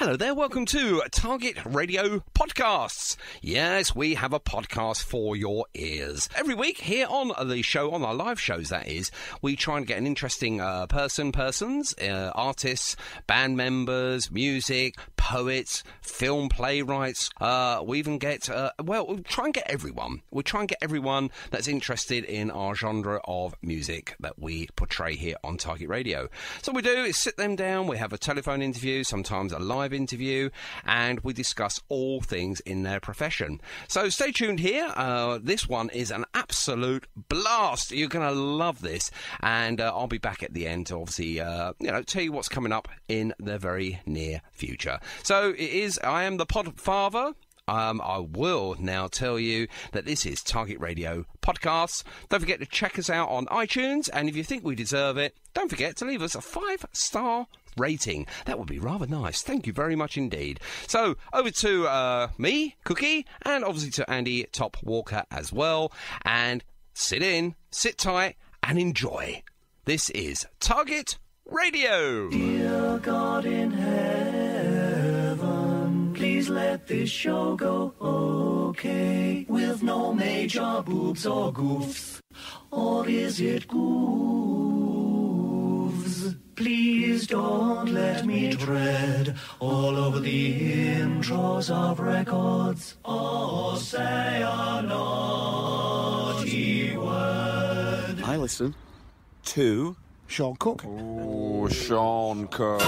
Hello there, welcome to Target Radio Podcasts. Yes, we have a podcast for your ears. Every week here on the show, on our live shows that is, we try and get an interesting persons, artists, band members, music, poets, film playwrights. We even get, we'll try and get everyone. We'll try and get everyone that's interested in our genre of music that we portray here on Target Radio. So what we do is sit them down, we have a telephone interview, sometimes a live interview, and we discuss all things in their profession. So stay tuned here. This one is an absolute blast. You're going to love this, and I'll be back at the end to obviously, tell you what's coming up in the very near future. So I am the pod father. I will now tell you that this is Target Radio Podcasts. Don't forget to check us out on iTunes, and if you think we deserve it, don't forget to leave us a 5-star rating. That would be rather nice. Thank you very much indeed. So over to me, Cookie, and obviously to Andy Top Walker as well. And sit tight, and enjoy. This is Target Radio. Dear God in heaven, please let this show go okay, with no major boobs or goofs, or is it goofs? Please don't let me tread all over the intros of records, or say a naughty word. I listen to Sean Cook. Oh, Sean Cook.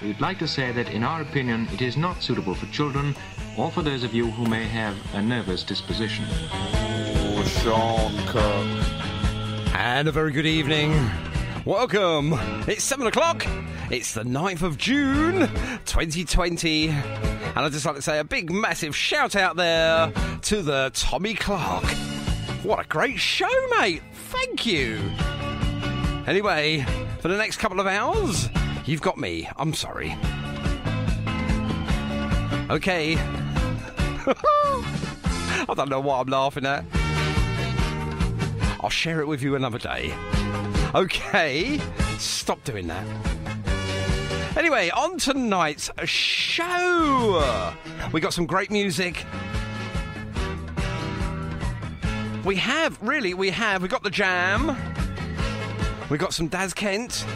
We'd like to say that, in our opinion, it is not suitable for children or for those of you who may have a nervous disposition. Oh, Sean Cook. And a very good evening. Welcome. It's 7 o'clock. It's the 9th of June, 2020. And I'd just like to say a big, massive shout out there to the Tommy Clark. What a great show, mate. Thank you. Anyway, for the next couple of hours, you've got me. I'm sorry. Okay. I don't know what I'm laughing at. I'll share it with you another day. Okay. Stop doing that. Anyway, on tonight's show, we got some great music. We have. We got the Jam. We got some Daz Kent.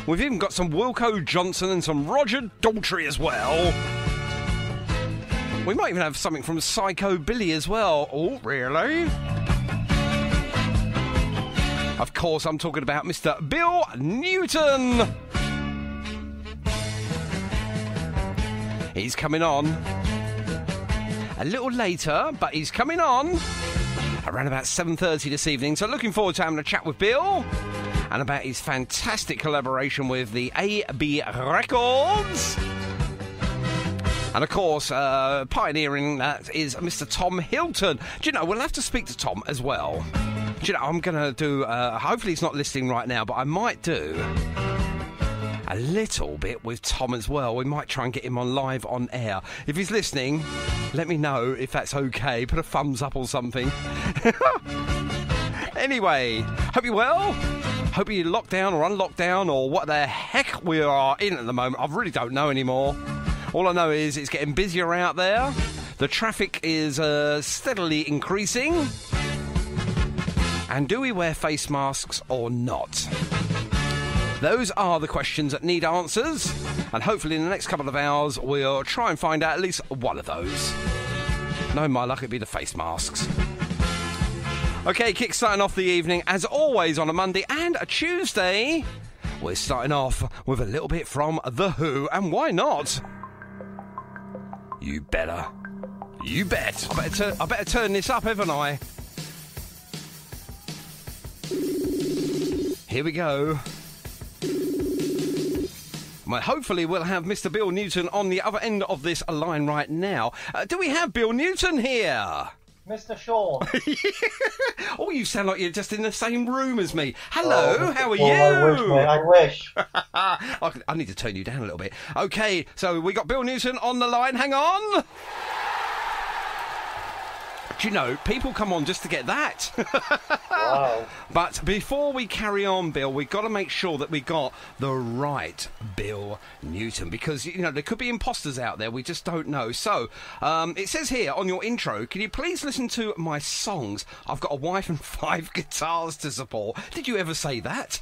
We've even got some Wilco Johnson and some Roger Daltrey as well. We might even have something from Psykobilly as well. Oh, really? Of course, I'm talking about Mr. Bill Newton. He's coming on a little later, but he's coming on around about 7:30 this evening. So looking forward to having a chat with Bill and about his fantastic collaboration with the AB Records. And of course, pioneering that is Mr. Tom Hilton. Do you know, we'll have to speak to Tom as well. Do you know, I'm going to do, hopefully he's not listening right now, but I might do a little bit with Tom as well. We might try and get him on live on air. If he's listening, let me know if that's okay. Put a thumbs up or something. Anyway, hope you're well. Hope you're locked down or unlocked down or what the heck we are in at the moment. I really don't know anymore. All I know is it's getting busier out there. The traffic is steadily increasing. And do we wear face masks or not? Those are the questions that need answers. And hopefully in the next couple of hours, we'll try and find out at least one of those. Knowing my luck, it'd be the face masks. Okay, kick-starting off the evening, as always, on a Monday and a Tuesday. We're starting off with a little bit from The Who, and why not? You better. You bet. I better turn this up, haven't I? Here we go. Well, hopefully we'll have Mr. Bill Newton on the other end of this line right now. Do we have Bill Newton here? Mr. Shaw. Oh, you sound like you're just in the same room as me. Hello, how are you? I wish, mate, I wish. I need to turn you down a little bit. Okay, so we got Bill Newton on the line. Hang on. Do you know, people come on just to get that. Wow. But before we carry on, Bill, we've got to make sure that we got the right Bill Newton, because, you know, there could be imposters out there. We just don't know. So, it says here on your intro, can you please listen to my songs? I've got a wife and 5 guitars to support. Did you ever say that?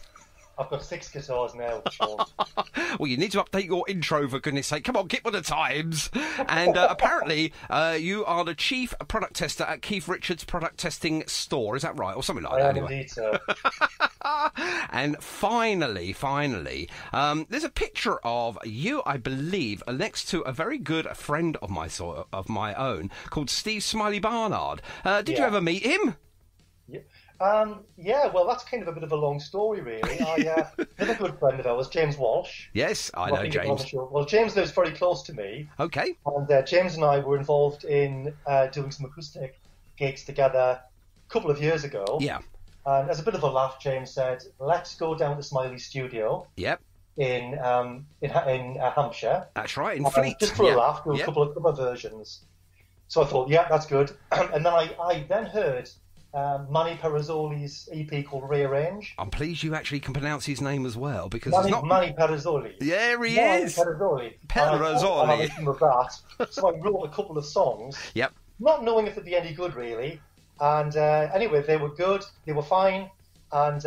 I've got 6 guitars now, Sean. Well, you need to update your intro, for goodness sake. Come on, get with the times. And apparently, you are the chief product tester at Keith Richards' product testing store. Is that right? Or something like that, I am anyway. indeed, sir. And finally, there's a picture of you, I believe, next to a very good friend of my own called Steve Smiley Barnard. Did you ever meet him? Yeah, well, that's kind of a bit of a long story, really. I had a good friend of ours, James Walsh. Yes, I know James. Well, James lives very close to me. Okay. And James and I were involved in doing some acoustic gigs together a couple of years ago. Yeah. And as a bit of a laugh, James said, let's go down to Smiley's studio. Yep. In Hampshire. That's right, in Fleet. Just for a laugh, do a couple of versions. So I thought, yeah, that's good. And then I then heard Manny Perazzoli's EP called Rearrange. I'm pleased you actually can pronounce his name as well, because Manny, it's not... Manny Perazzoli. There he Manny is! Perazzoli. Perazzoli. And I listened to that. So I wrote a couple of songs. Yep. Not knowing if they'd be any good, really. And anyway, they were good. They were fine. And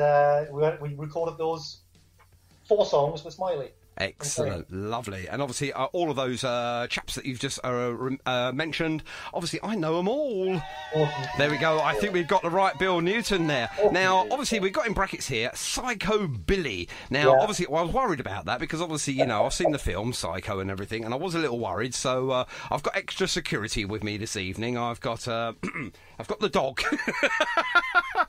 we recorded those 4 songs with Smiley. Excellent, lovely. And obviously, all of those chaps that you've just mentioned, obviously, I know them all. There we go. I think we've got the right Bill Newton there. Now, obviously, we've got in brackets here, Psykobilly. Now, obviously, well, I was worried about that because, obviously, you know, I've seen the film Psycho and everything, and I was a little worried. So I've got extra security with me this evening. I've got I've got the dog.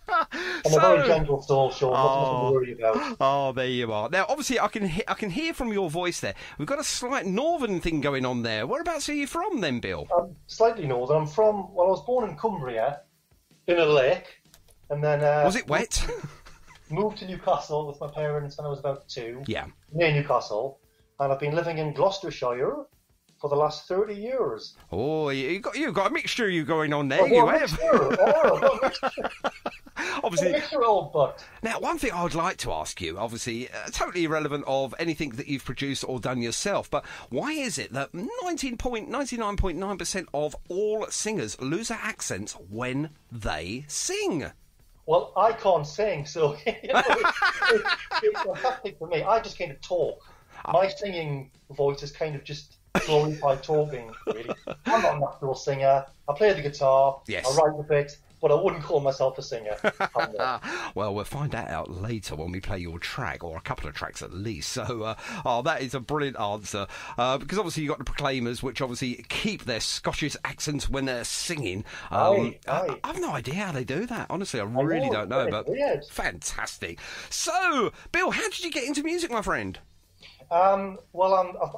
I'm a very gentle soul, Sean. Nothing to worry about. Oh, there you are. Now, obviously, I can hear from your voice there. We've got a slight northern thing going on there. Whereabouts are you from, then, Bill? I'm slightly northern. I'm from. Well, I was born in Cumbria, in a lake, and then was it wet? Moved to Newcastle with my parents when I was about 2. Yeah. Near Newcastle, and I've been living in Gloucestershire for the last 30 years. Oh, you've got a mixture you going on there. You have. Obviously. Mixture, old butt. Now, one thing I would like to ask you, obviously, totally irrelevant of anything that you've produced or done yourself, but why is it that 99.9% of all singers lose their accents when they sing? Well, I can't sing, so it's fantastic for me. I just kind of talk. My singing voice is kind of just glorified talking, really. I'm not a natural singer. I play the guitar. Yes. I write a bit, but I wouldn't call myself a singer. Well, we'll find that out later when we play your track, or a couple of tracks at least. So, that is a brilliant answer. Because obviously you've got the Proclaimers, which obviously keep their Scottish accents when they're singing. I've no idea how they do that. Honestly, I really don't know. But weird. Fantastic. So, Bill, how did you get into music, my friend? Well,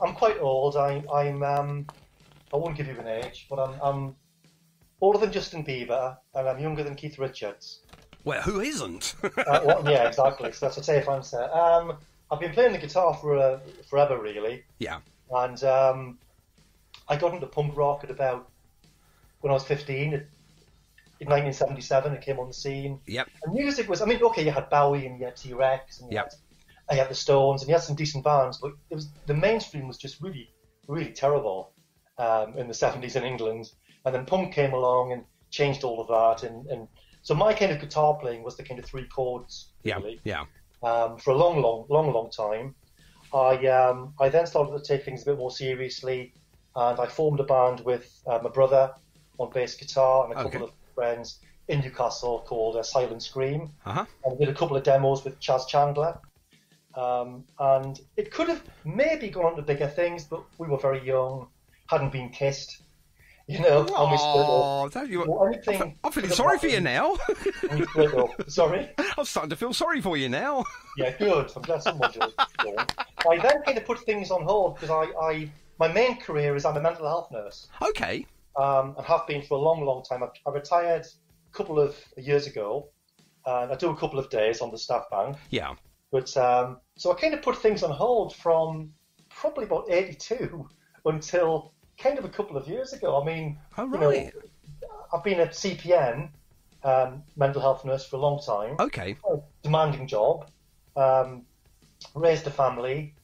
I'm quite old. I won't give you an age, but I'm older than Justin Bieber, and I'm younger than Keith Richards. Well, who isn't? Yeah, exactly. So that's a safe answer. I've been playing the guitar for forever, really. Yeah. And I got into punk rock at about when I was 15. In 1977, it came on the scene. Yep. And music was, I mean, okay, you had Bowie and you had T-Rex and you had the Stones and you had some decent bands, but the mainstream was just really, really terrible in the 70s in England. And then punk came along and changed all of that. And so my kind of guitar playing was the kind of 3 chords, really. Yeah. For a long time. I then started to take things a bit more seriously, and I formed a band with my brother on bass guitar and a couple of friends in Newcastle called Silent Scream. And we did a couple of demos with Chaz Chandler. And it could have maybe gone on to bigger things, but we were very young, hadn't been kissed, you know. And we split up. I'm feeling sorry for you now. We split up. Sorry? I'm starting to feel sorry for you now. Yeah, good. I'm glad someone did. I then kind of put things on hold because my main career is I'm a mental health nurse. Okay. And have been for a long time. I retired a couple of years ago, and I do a couple of days on the staff bank. Yeah. But so I kind of put things on hold from probably about 82 until kind of a couple of years ago. I mean, I've been a CPN, mental health nurse, for a long time. Okay. Demanding job, raised a family.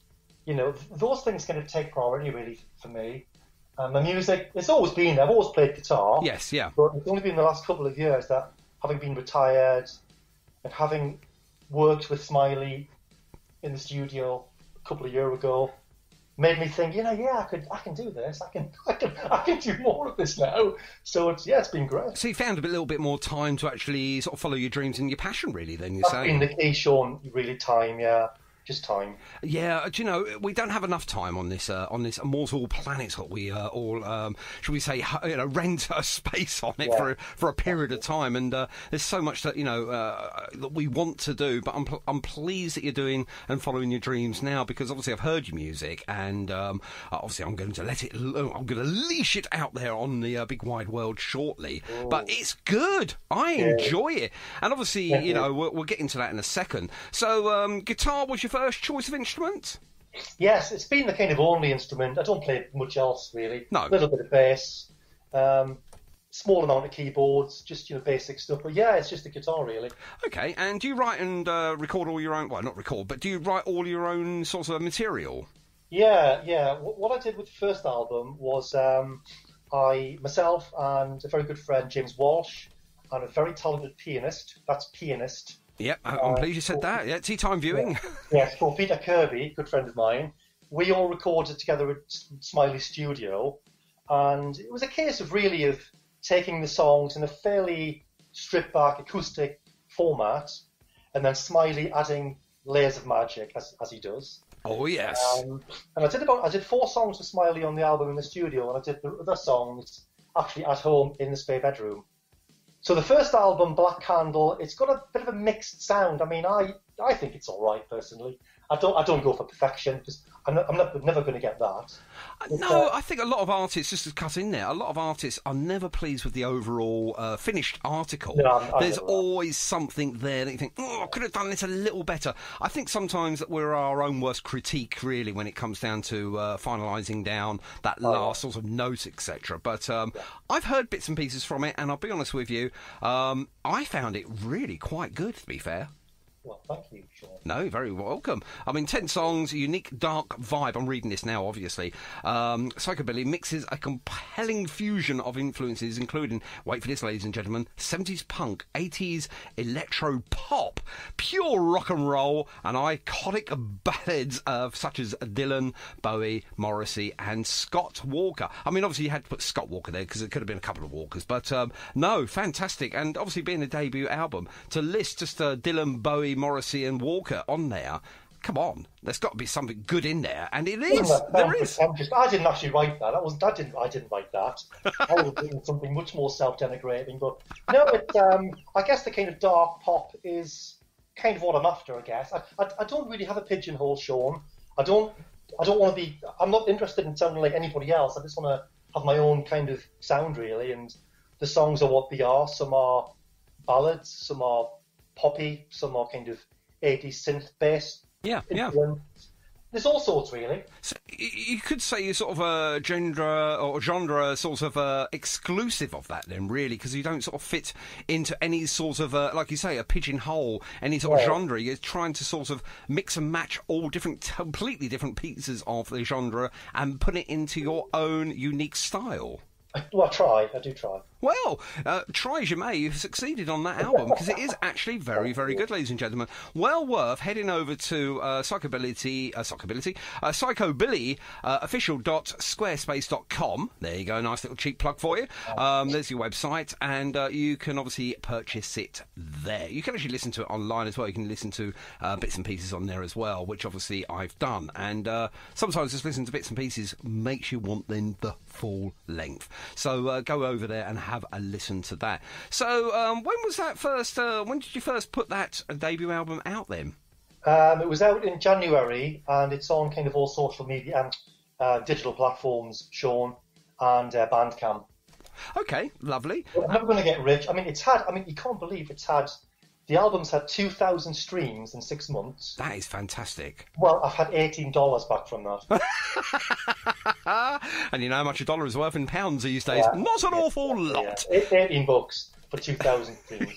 You know, those things kind of take priority really for me. My music, it's always been there. I've always played guitar. Yes, yeah. But it's only been the last couple of years that, having been retired and having worked with Smiley in the studio a couple of years ago, made me think, I can do this. I can do more of this now. So it's been great. So you found a little bit more time to actually sort of follow your dreams and your passion, really. Then you're saying that's been the key, Sean. Really, time, yeah. Just time. Yeah, do you know, we don't have enough time on this mortal planet that we all, should we say, rent a space on it for a period of time. And there's so much that, that we want to do. But I'm pleased that you're doing and following your dreams now, because obviously I've heard your music, and obviously I'm going to leash it out there on the big wide world shortly. Oh. But it's good. I enjoy it. And obviously, we'll get into that in a second. So guitar was your first choice of instrument? Yes, it's been the kind of only instrument. I don't play much else, really. No. A little bit of bass, small amount of keyboards, just basic stuff. But yeah, it's just the guitar, really. Okay, and do you write and record all your own... Well, not record, but do you write all your own sorts of material? Yeah. What I did with the first album was myself and a very good friend, James Walsh, and a very talented pianist, Yep, I'm pleased you said that. Yeah, tea time viewing. Yes, for Peter Kirby, good friend of mine. We all recorded together at Smiley Studio, and it was a case of taking the songs in a fairly stripped-back acoustic format, and then Smiley adding layers of magic as he does. Oh yes. And I did 4 songs for Smiley on the album in the studio, and I did the other songs actually at home in the spare bedroom. So the first album, Black Candle, it's got a bit of a mixed sound. I mean, I think it's all right personally. I don't go for perfection, because I'm never going to get that. No, I think a lot of artists, just to cut in there, a lot of artists are never pleased with the overall finished article. No, There's always something there that you think, I could have done this a little better. I think sometimes that we're our own worst critique, really, when it comes down to finalising down that last sort of note, etc. But I've heard bits and pieces from it, and I'll be honest with you, I found it really quite good, to be fair. Well, thank you, Sean. No, very welcome. I mean, 10 songs, a unique dark vibe. I'm reading this now, obviously. Psykobilly mixes a compelling fusion of influences, including, wait for this, ladies and gentlemen, 70s punk, 80s electro pop, pure rock and roll, and iconic ballads such as Dylan, Bowie, Morrissey, and Scott Walker. I mean, obviously you had to put Scott Walker there because it could have been a couple of Walkers, but no, fantastic. And obviously being a debut album, to list just Dylan, Bowie, Morrissey and Walker on there, come on, there's got to be something good in there, and it is. There is. I didn't actually write that. I didn't write that. I was doing something much more self-denigrating. But no, I guess the kind of dark pop is kind of what I'm after. I guess I don't really have a pigeonhole, Sean. I don't want to be. I'm not interested in sounding like anybody else. I just want to have my own kind of sound, really. And the songs are what they are. Some are ballads, some are poppy, some are kind of 80s synth bass. Yeah. There's all sorts, really. So you could say you're sort of a genre sort of exclusive of that then, really, because you don't sort of fit into any sort of, like you say, a pigeonhole, any sort of genre. You're trying to sort of mix and match all completely different pieces of the genre and put it into your own unique style. Well, I do try. Well, try as you may, you've succeeded on that album, because it is actually very, very good, ladies and gentlemen. Well worth heading over to Psykobilly official.squarespace.com. There you go, nice little cheap plug for you. There's your website, and you can obviously purchase it there. You can actually listen to it online as well. You can listen to bits and pieces on there as well, which obviously I've done. And sometimes just listening to bits and pieces makes you want then the full length. So go over there and have a listen to that. So when was that first? When did you first put that debut album out then? It was out in January, and it's on kind of all social media and digital platforms, Sean, and Bandcamp. Okay, lovely. I'm never going to get rich. I mean, you can't believe it's had The album's had 2,000 streams in 6 months. That is fantastic. Well, I've had $18 back from that. And you know how much a dollar is worth in pounds these days? Yeah. Not an awful lot. Yeah. $18 for 2,000 streams.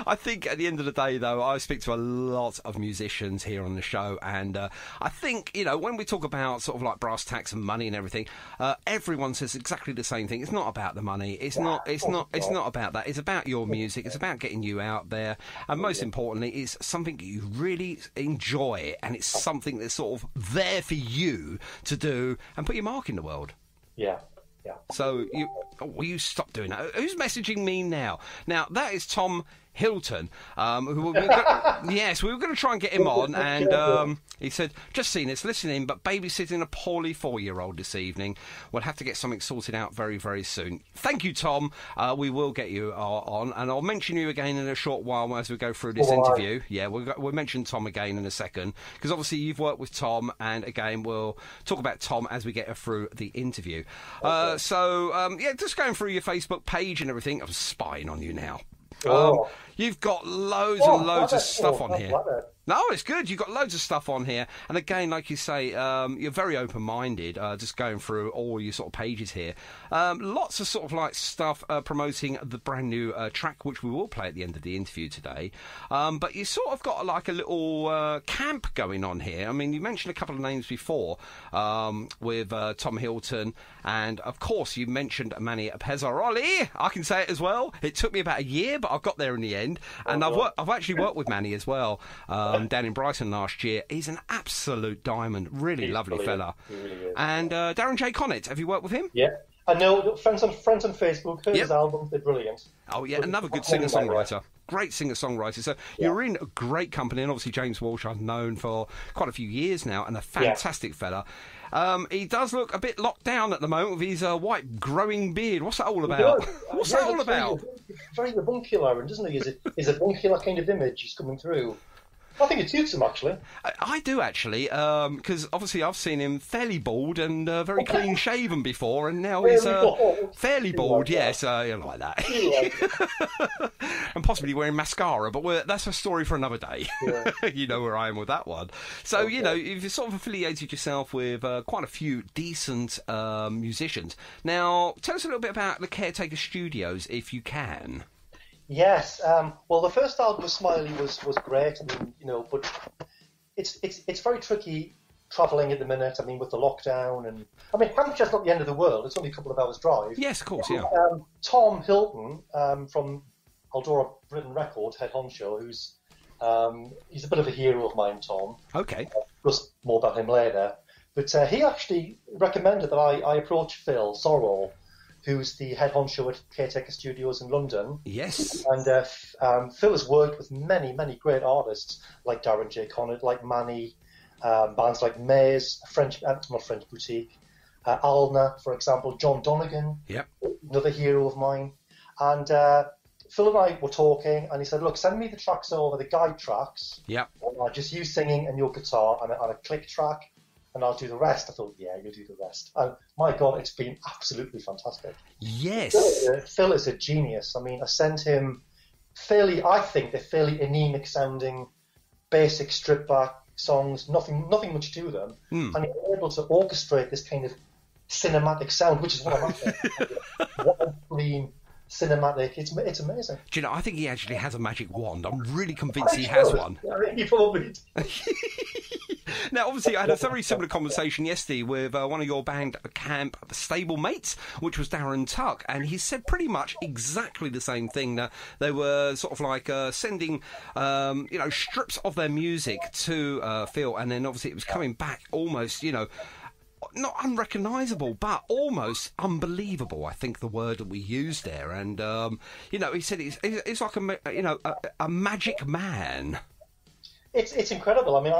I think at the end of the day, though, I speak to a lot of musicians here on the show, and I think, you know, when we talk about sort of like brass tacks and money and everything, everyone says exactly the same thing. It's not about the money. It's not about that. It's about your music. It's about getting you out there, and most importantly, it's something you really enjoy, and it's something that's sort of there for you to do and put your mark in the world. Yeah. Yeah. So will you stop doing that? Who's messaging me now? Now that is Tom Hilton. Yes, we were going to try and get him on, and he said, just seen this, listening, but babysitting a poorly 4-year-old this evening. We'll have to get something sorted out very, very soon. Thank you, Tom. We will get you on, and I'll mention you again in a short while as we go through this interview. Yeah, we'll mention Tom again in a second, because obviously you've worked with Tom, and again, we'll talk about Tom as we get through the interview. Okay. Yeah, just going through your Facebook page and everything. I'm spying on you now. You've got loads and loads of stuff on here. No, it's good. You've got loads of stuff on here. And again, like you say, you're very open-minded, just going through all your sort of pages here. Lots of sort of like stuff promoting the brand new track, which we will play at the end of the interview today. But you sort of got like a little camp going on here. I mean, you mentioned a couple of names before with Tom Hilton. And, of course, you mentioned Manny Pezzaroli. I can say it as well. It took me about a year, but I got there in the end. And I've actually worked with Manny as well. Down in Brighton last year. He's an absolute diamond. Really lovely fella. He really is. And Darren J. Connett, have you worked with him? Yeah. I know, friends on Facebook, heard his albums, they're brilliant. Oh, yeah, another good singer-songwriter. Great singer-songwriter. So you're in a great company, and obviously James Walsh I've known for quite a few years now, and a fantastic fella. He does look a bit locked down at the moment with his white growing beard. What's that all about? What's that all about? Very avuncular, doesn't he? Is a avuncular kind of image he's coming through. I think it suits him, actually. I do, actually, because obviously I've seen him fairly bald and very clean-shaven before, and now he's fairly bald, yes, like that. And possibly wearing mascara, but that's a story for another day. Yeah. You know where I am with that one. So, you know, you've sort of affiliated yourself with quite a few decent musicians. Now, tell us a little bit about the Caretaker Studios, if you can. Yes. Well, the first album with Smiley was great. I mean, you know, but it's very tricky travelling at the minute. I mean, with the lockdown, and I mean, Hampshire's not the end of the world. It's only a couple of hours drive. Yes, of course, yeah. Tom Hilton from Aldora Britain Records, head honcho, who's he's a bit of a hero of mine, Tom. Okay. Just more about him later. But he actually recommended that I approach Phil Sorrell, who's the head honcho at Caretaker Studios in London. Yes. And Phil has worked with many, many great artists like Darren J. Connett, like Manny, bands like Maze, not French Boutique, Alna, for example, John Donegan, another hero of mine. And Phil and I were talking, and he said, look, send me the tracks over, the guide tracks. Yeah. Just you singing and your guitar and a click track. And I'll do the rest. I thought, yeah, you'll do the rest. And my God, it's been absolutely fantastic. Yes. Phil is a genius. I mean, I sent him I think they're fairly anemic sounding, basic stripped back songs, nothing much to them. And he's able to orchestrate this kind of cinematic sound, which is what I'm after. One clean, cinematic. It's amazing. Do you know, I think he actually has a magic wand. I'm really convinced he has one. I think he probably Now, obviously, I had a very similar conversation yesterday with one of your band camp stable mates, which was Darren Tuck, and he said pretty much exactly the same thing. That they were sort of like sending, strips of their music to Phil, and then obviously it was coming back almost, not unrecognisable, but almost unbelievable, I think the word that we used there. And, he said it's like a magic man. It's incredible. I mean,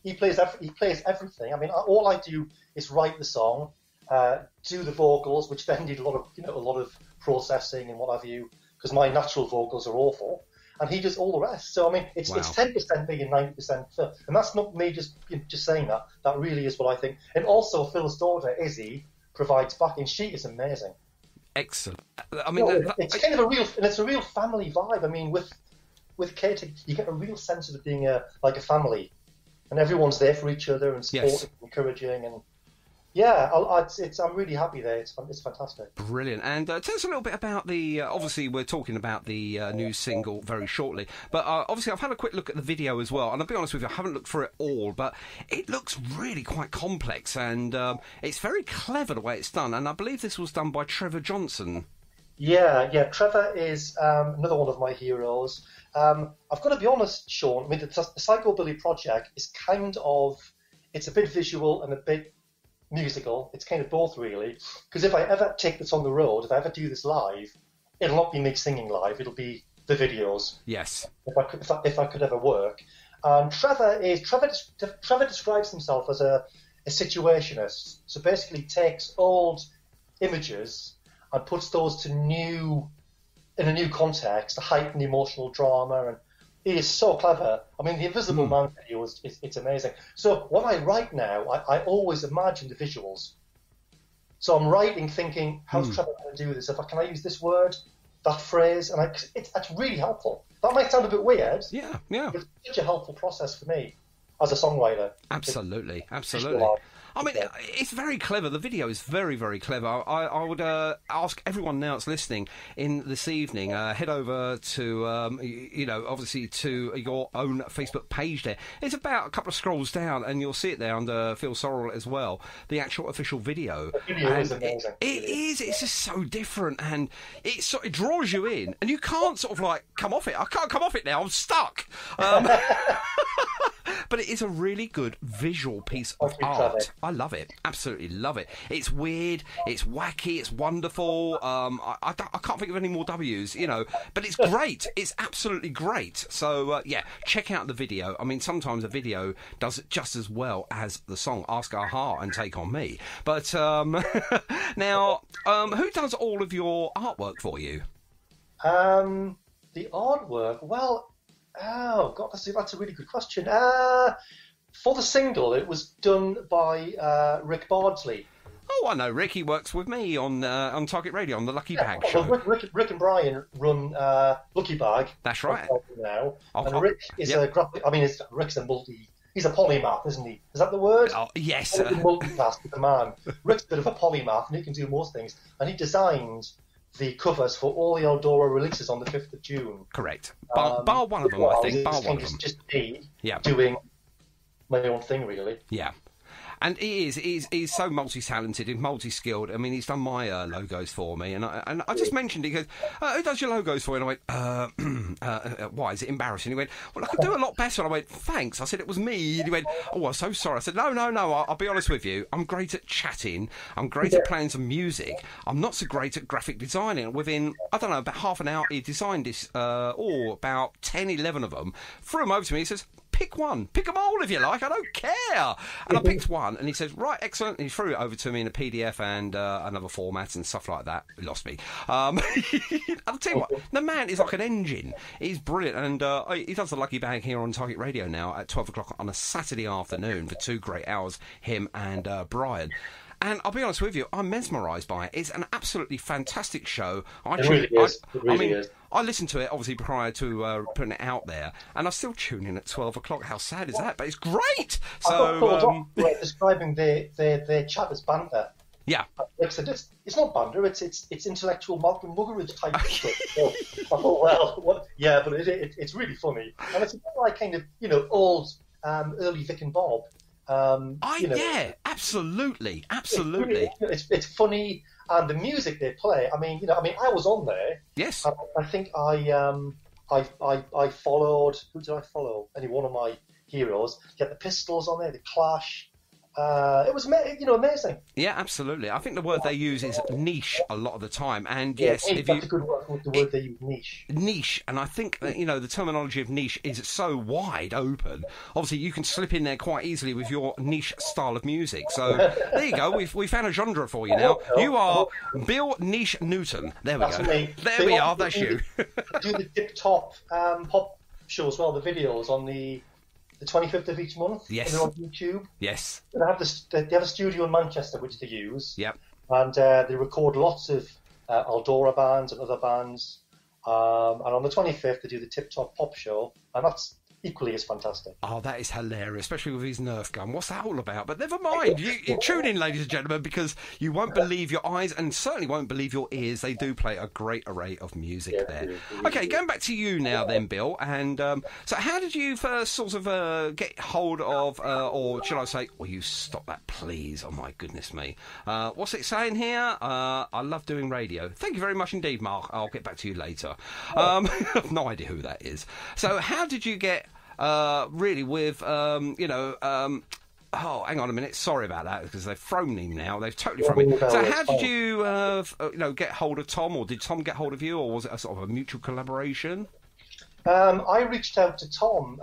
he plays everything. I mean, all I do is write the song, do the vocals, which then need a lot of processing and what have you, because my natural vocals are awful, and he does all the rest. So I mean, it's 10% me and 90% Phil, and that's not me just saying that. That really is what I think. And also, Phil's daughter Izzy provides backing. She is amazing. Excellent. I mean, it's kind of a real family vibe. I mean, with with caretaking, you get a real sense of it being like a family, and everyone's there for each other and supporting, encouraging, and I'm really happy there. It's fantastic. Brilliant. And tell us a little bit about the. Obviously, we're talking about the new single very shortly, but obviously, I've had a quick look at the video as well. And I'll be honest with you, I haven't looked for it all, but it looks really quite complex, and it's very clever the way it's done. And I believe this was done by Trevor Johnson. Yeah. Trevor is another one of my heroes. I've got to be honest, Sean. I mean, the Psykobilly project is it's a bit visual and a bit musical. It's kind of both, really. Because if I ever take this on the road, if I ever do this live, it'll not be me singing live. It'll be the videos. Yes. If I could ever work. And Trevor describes himself as a situationist. So basically, takes old images and puts those in a new context to heighten the emotional drama, and he is so clever. I mean, the Invisible Man video it's amazing. So when I write now, I always imagine the visuals. So I'm writing thinking, how's Trevor going to do this? Can I use this word, that phrase? And it's really helpful. That might sound a bit weird. Yeah. It's such a helpful process for me as a songwriter. Absolutely. I mean, it's very clever. The video is very, very clever. I would ask everyone now that's listening in this evening, head over to, obviously to your own Facebook page there. It's about a couple of scrolls down, and you'll see it there under Phil Sorrell as well, the actual official video. The video is amazing. It is. It's just so different, and it draws you in, and you can't sort of like come off it. I can't come off it now. I'm stuck. But it is a really good visual piece of art. I love it. Absolutely love it. It's weird. It's wacky. It's wonderful. I can't think of any more W's, but it's great. It's absolutely great. So, check out the video. I mean, sometimes a video does it just as well as the song. Ask Our Heart and Take On Me. But now, who does all of your artwork for you? The artwork? Well... Oh, God, that's a really good question. For the single, it was done by Rik Bardsley. Oh, I know Rick. He works with me on Target Radio on the Lucky Bag show. Well, Rick and Brian run Lucky Bag. That's right. Now, and Rick is a graphic. I mean, Rick's he's a polymath, isn't he? Is that the word? Oh, yes. Multitask with the man. Rick's a bit of a polymath, and he can do most things. And he designed the covers for all the Aldora releases on the 5th of June. Correct. Bar one of them, I think. Bar one of them. Just me doing my own thing, really. Yeah. And he's so multi-talented and multi-skilled. I mean, he's done my logos for me, and I just mentioned it. He goes, "Who does your logos for you?" And I went, "Why? Is it embarrassing?" He went, "Well, I could do a lot better." And I went, "Thanks." I said, "It was me." And he went, "Oh, I'm so sorry." I said, "No. I'll be honest with you. I'm great at chatting. I'm great at playing some music. I'm not so great at graphic designing." Within, I don't know, about half an hour, he designed this, about 10, 11 of them. Threw them over to me. He says, "Pick one. Pick them all if you like. I don't care." And I picked one, and he says, "Right, excellent." And he threw it over to me in a PDF and another format and stuff like that. He lost me. I'll tell you what, the man is like an engine. He's brilliant, and he does the Lucky Bag here on Target Radio now at 12 o'clock on a Saturday afternoon for 2 great hours, him and Brian. And I'll be honest with you, I'm mesmerised by it. It's an absolutely fantastic show. It really is. I listened to it, obviously, prior to putting it out there, and I still tune in at 12 o'clock. How sad is that? But it's great! So, describing their chat as banter. Yeah. It's not banter, it's intellectual Malcolm Muggeridge type stuff. So I thought, but it's really funny. And it's like kind of, old, early Vic and Bob. Yeah, absolutely. It's funny, and the music they play. I was on there. Yes. I think I followed. Who did I follow? Any one of my heroes. You had the Pistols on there, the Clash. It was amazing. Yeah, absolutely. I think the word they use is niche a lot of the time, and yes, that's a good word. The word they use, niche. Niche, and I think that, the terminology of niche is so wide open. Obviously, you can slip in there quite easily with your niche style of music. So there you go. We found a genre for you now. You are Bill Niche Newton. There we go. Me. There we are. That's you. Do the Tip Top pop show as well. The videos on the 25th of each month. Yes. And they're on YouTube. Yes. And they have a studio in Manchester which they use. Yep. And they record lots of Aldora bands and other bands. And on the 25th, they do the Tip Top Pop Show, and that's equally as fantastic. Oh, that is hilarious, especially with his Nerf gun. What's that all about? But never mind. You tune in, ladies and gentlemen, because you won't believe your eyes and certainly won't believe your ears. They do play a great array of music there. Okay, going back to you now then, Bill. And so how did you first sort of get hold of, or shall I say, you stop that, please. Oh, my goodness me. What's it saying here? I love doing radio. Thank you very much indeed, Mark. I'll get back to you later. I've no idea who that is. So how did you get... really with, oh, hang on a minute. Sorry about that, because they've thrown me now. They've totally thrown me. So how did you, get hold of Tom, or did Tom get hold of you, or was it a sort of a mutual collaboration? I reached out to Tom.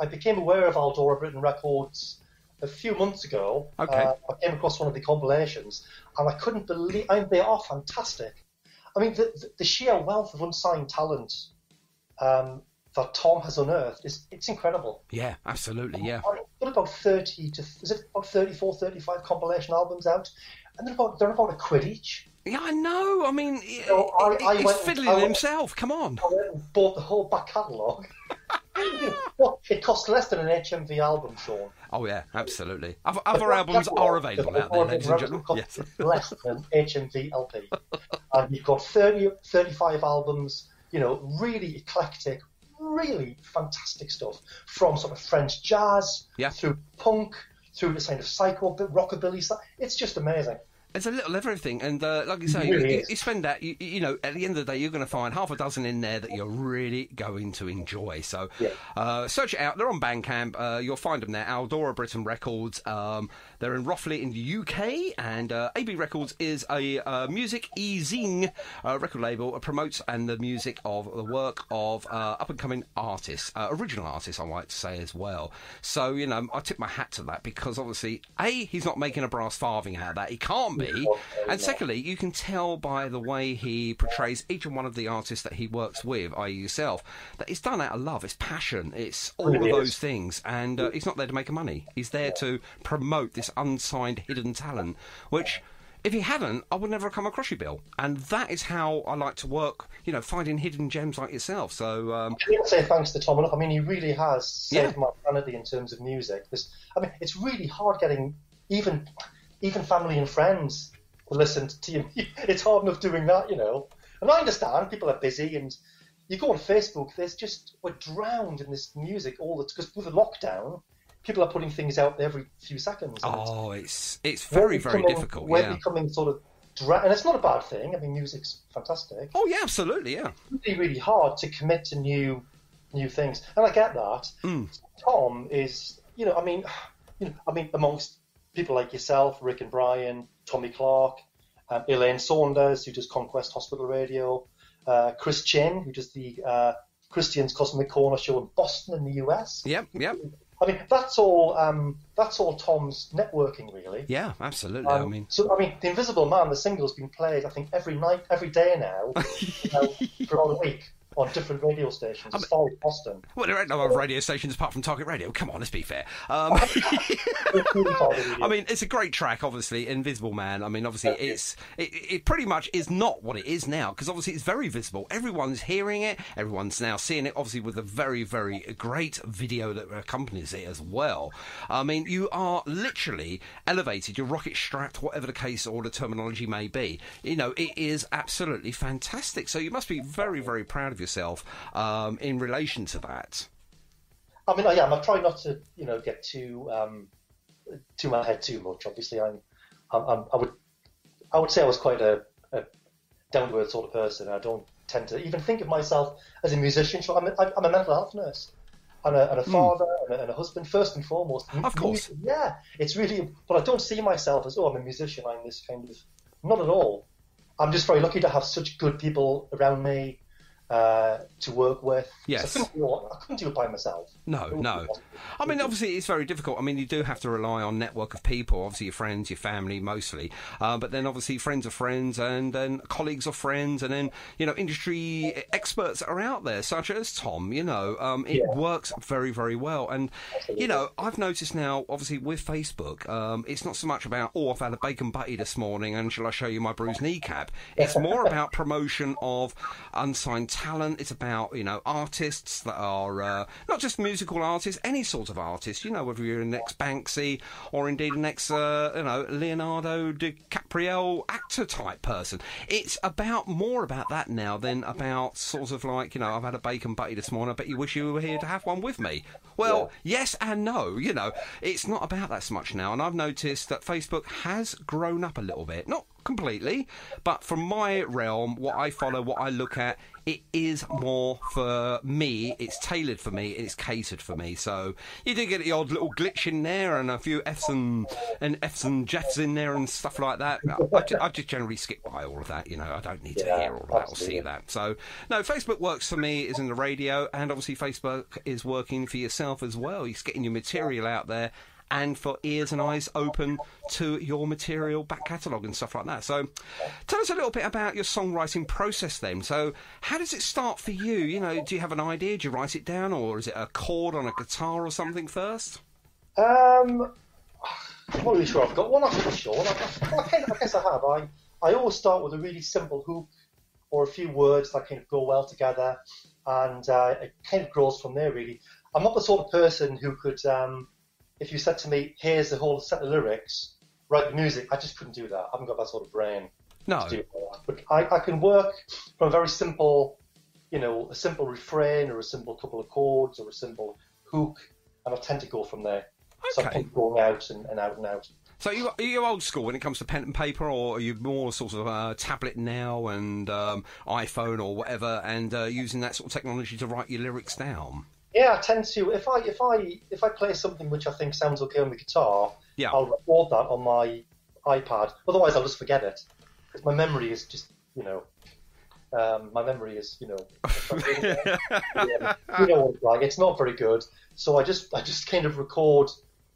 I became aware of Aldora Britain Records a few months ago. Okay. I came across one of the compilations, and I couldn't believe... they are fantastic. I mean, the sheer wealth of unsigned talent... that Tom has unearthed it's incredible. Yeah, absolutely, yeah. I've got about 34, 35 compilation albums out, and they're about £1 each. Yeah, I know. I mean, he's fiddling himself. Come on. I went and bought the whole back catalogue. It costs less than an HMV album, Sean. Oh yeah, absolutely. Other albums are available out there, ladies and gentlemen. Yes. Less than HMV LP. And you've got 35 albums, really eclectic, really fantastic stuff, from sort of French jazz through punk, through the kind of rockabilly stuff. It's just amazing. It's a little everything, and like you say, you spend that. You know, at the end of the day, you're going to find half a dozen in there that you're really going to enjoy. So, search it out. They're on Bandcamp. You'll find them there. Aldora Britain Records. They're in roughly in the UK, and AB Records is a music easing record label. It promotes and the music of the work of up and coming artists, original artists, I might say as well. So you know, I tip my hat to that, because obviously, he's not making a brass farthing out of that. He can't be. And secondly, you can tell by the way he portrays each and one of the artists that he works with, i.e. yourself, that it's done out of love, it's passion, it's all of those things. And he's not there to make money. He's there to promote this unsigned hidden talent, which, if he hadn't, I would never have come across you, Bill. And that is how I like to work, you know, finding hidden gems like yourself. So I can't say thanks to Tom enough. I mean, he really has saved my sanity in terms of music. I mean, it's really hard getting even family and friends to listen to you. It's hard enough doing that, you know. And I understand people are busy, and you go on Facebook, we're drowned in this music because with the lockdown, people are putting things out every few seconds. It's very, very difficult. We're becoming sort of and it's not a bad thing. I mean, music's fantastic. Oh yeah, absolutely, yeah. It's really, really hard to commit to new things, and I get that. Tom is, I mean, amongst people like yourself, Rick and Brian, Tommy Clark, Elaine Saunders, who does Conquest Hospital Radio, Chris Chin, who does the Christian's Cosmic Corner show in Boston in the US. Yep. I mean, that's all Tom's networking, really. Yeah, absolutely. The Invisible Man, the single's been played, I think, every night, every day now, for about a week, on different radio stations as far as Boston. Well, there ain't no other radio stations apart from Target Radio. Come on, let's be fair. I mean, it's a great track, obviously, Invisible Man. I mean, obviously, it pretty much is not what it is now, because obviously it's very visible. Everyone's hearing it. Everyone's now seeing it, obviously, with a very, very great video that accompanies it as well. I mean, you are literally elevated. You're rocket strapped, whatever the case or the terminology may be. You know, it is absolutely fantastic. So you must be very, very proud of yourself in relation to that. I mean, I am. I try not to, get too my head too much. Obviously, I would say I was quite a down to earth sort of person. I don't tend to even think of myself as a musician. So I'm a mental health nurse and a father and a husband first and foremost. Of course, yeah. It's really, but I don't see myself as I'm a musician. I'm this kind of, not at all. I'm just very lucky to have such good people around me. To work with. Yes. So I couldn't do it by myself. No. I mean, obviously, it's very difficult. I mean, you do have to rely on a network of people, obviously your friends, your family, mostly. But then, obviously, friends of friends, and then colleagues of friends, and then, industry experts that are out there, such as Tom, it works very, very well. And, I've noticed now, obviously, with Facebook, it's not so much about, I've had a bacon butty this morning, and shall I show you my bruised kneecap? It's more about promotion of unsigned talent. It's about, artists that are not just musical artists, any sort of artist. Whether you're the next Banksy or indeed the next, Leonardo DiCaprio actor type person. It's more about that now than about sort of like, I've had a bacon butty this morning. I bet you wish you were here to have one with me. Well, yes and no. It's not about that so much now. And I've noticed that Facebook has grown up a little bit. Not completely, but from my realm, what I follow, what I look at, it is more for me, it's tailored for me, it's catered for me. So you do get the odd little glitch in there and a few F's and Jeffs in there and stuff like that. I just generally skip by all of that, I don't need to hear all of that or see that. So, no, Facebook works for me, is in the radio, and obviously Facebook is working for yourself as well. It's getting your material out there, and for ears and eyes open to your material back catalogue and stuff like that. So tell us a little bit about your songwriting process then. So how does it start for you? Do you have an idea? Do you write it down, or is it a chord on a guitar or something first? I'm not really sure I've got one. I'm not really sure. I guess I have. I always start with a really simple hook or a few words that kind of go well together, and it kind of grows from there, really. I'm not the sort of person who could... if you said to me, here's the whole set of lyrics, write the music, I just couldn't do that. I haven't got that sort of brain to do that. But I can work from a very simple, a simple refrain or a simple couple of chords or a simple hook, and I tend to go from there. Okay. So I keep going out and out and out. So are you old school when it comes to pen and paper, or are you more sort of tablet now and iPhone or whatever, and using that sort of technology to write your lyrics down? Yeah, I tend to. If I play something which I think sounds okay on the guitar, I'll record that on my iPad. Otherwise, I'll just forget it because my memory is just, my memory is, you know what it's like. It's not very good. So I just kind of record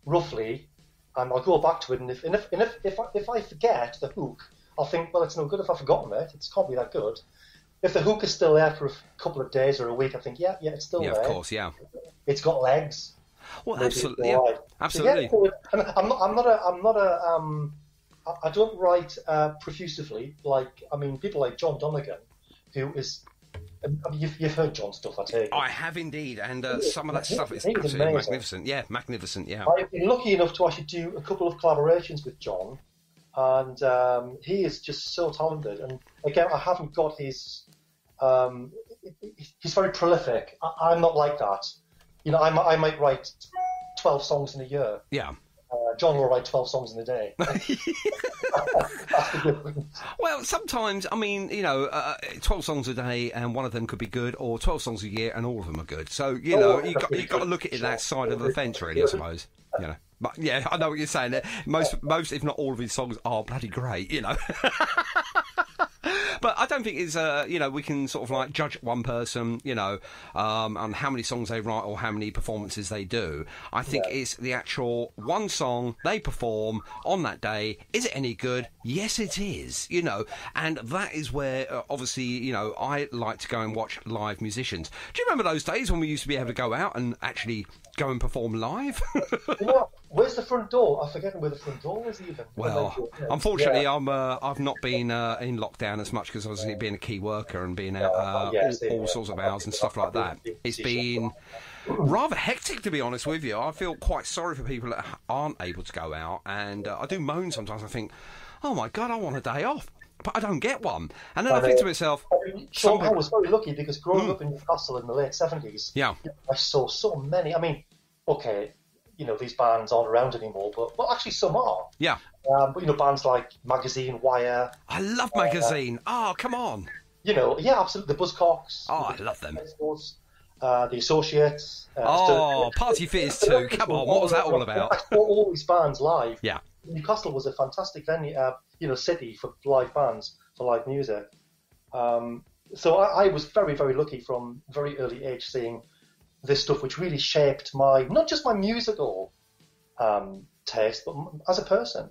roughly, and I'll go back to it. And if I forget the hook, I'll think, well, it's no good if I've forgotten it. It can't be that good. If the hook is still there for a couple of days or a week, I think, yeah, it's still there. Yeah, of course, yeah. It's got legs. Well, absolutely, yeah. Absolutely. So, yeah, I don't write profusively. People like John Donegan, who is. You've heard John's stuff, I take it. I have indeed, and some of that stuff is absolutely magnificent. Yeah, magnificent. Yeah. I've been lucky enough to actually do a couple of collaborations with John, and he is just so talented. And again, I haven't got his. He's very prolific. I'm not like that. I might write 12 songs in a year. Yeah. John will write 12 songs in a day. That's the difference. Well, sometimes, 12 songs a day and one of them could be good, or 12 songs a year and all of them are good. So, you've got to look at it that side of the fence, really, I suppose. But, yeah, I know what you're saying. Most, if not all of his songs are bloody great, But I don't think it's, we can sort of like judge one person, on how many songs they write or how many performances they do. I think it's the actual one song they perform on that day. Is it any good? Yes, it is, and that is where, obviously, I like to go and watch live musicians. Do you remember those days when we used to be able to go out and actually go and perform live? Where's the front door? I've forgotten where the front door is even. Well, unfortunately, I've not been in lockdown as much because obviously being a key worker and being out all sorts of hours and stuff like that. It's been rather hectic, to be honest with you. I feel quite sorry for people that aren't able to go out, and I do moan sometimes. I think, oh my God, I want a day off. But I don't get one. And then I think to myself... I was very lucky because growing up in Newcastle in the late 70s, I saw so many. These bands aren't around anymore, but actually some are. Yeah. But, bands like Magazine, Wire... I love Magazine. Come on. Absolutely. The Buzzcocks. I love them. The Associates. Party Fizz too. Come on, what was that all about? I saw all these bands live. Yeah. Newcastle was a fantastic venue, city for live bands, for live music. So I was very, very lucky from a very early age seeing this stuff, which really shaped not just my musical taste, but as a person.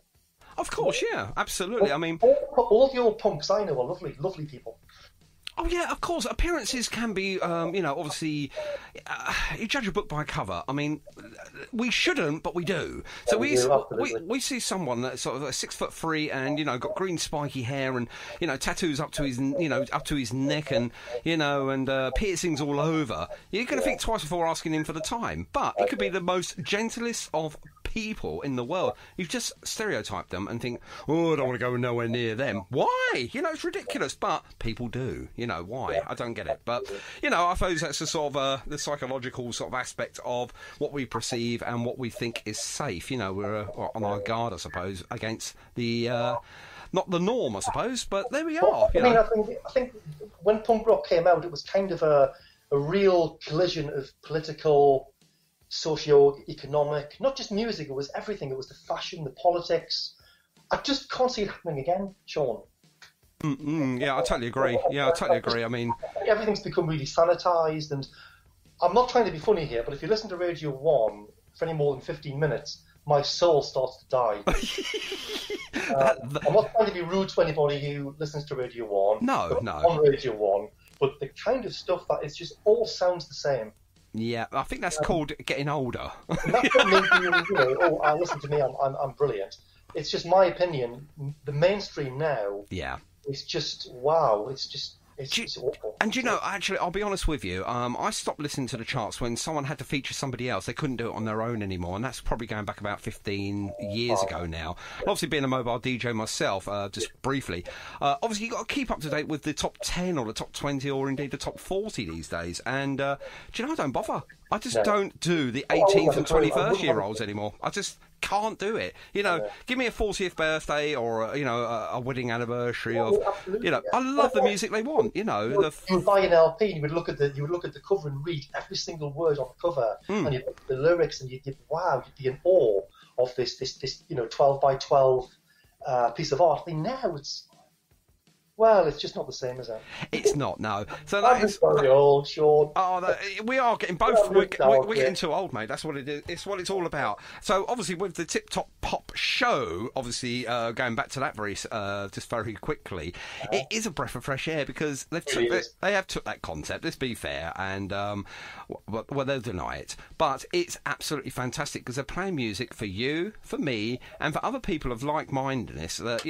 Of course, yeah, absolutely. All the old punks I know are lovely, lovely people. Oh, yeah, of course. Appearances can be, obviously, you judge a book by a cover. I mean, we shouldn't, but we do. So we see someone that's sort of 6'3" and, got green spiky hair and, tattoos up to his neck and, and piercings all over. You're going to think twice before asking him for the time. But it could be the most gentlest of people in the world. You've just stereotyped them and think, oh, I don't want to go nowhere near them. Why? It's ridiculous, but people do. Why? I don't get it. But, I suppose that's the sort of the psychological sort of aspect of what we perceive and what we think is safe. We're on our guard, I suppose, against the not the norm, I suppose, but there we are. I think when punk rock came out, it was kind of a real collision of political, socio-economic, not just music, it was everything. It was the fashion, the politics. I just can't see it happening again, Sean. Yeah, I totally agree. I mean, everything's become really sanitised, and I'm not trying to be funny here, but if you listen to Radio 1 for any more than 15 minutes, my soul starts to die. I'm not trying to be rude to anybody who listens to Radio 1. No. On Radio 1, but the kind of stuff that it just all sounds the same. Yeah, I think that's called getting older. That's not me being, listen to me, I'm brilliant. It's just my opinion. The mainstream now. Yeah. It's just, wow, it's awful. And actually, I'll be honest with you, I stopped listening to the charts when someone had to feature somebody else. They couldn't do it on their own anymore, and that's probably going back about 15 years ago now. And obviously, being a mobile DJ myself, just briefly, obviously you've got to keep up to date with the top 10 or the top 20 or indeed the top 40 these days. And, I don't bother. I just don't do the 18th and 21st year olds anymore. I just can't do it. Give me a 40th birthday or a wedding anniversary of I love the music they want. You would buy an LP and you would look at the cover and read every single word on the cover and you'd look at the lyrics and you'd be in awe of this 12 by 12 piece of art. I mean, now it's just not the same, is it? It's not, no. So I'm very old, Sean. We are getting both. We're getting too old, mate. That's what it is. It's what it's all about. So obviously, with the Tip Top Pop show, obviously going back to that just very quickly, it is a breath of fresh air because they have took that concept. Let's be fair, and they'll deny it, but it's absolutely fantastic because they're playing music for you, for me, and for other people of like-mindedness. That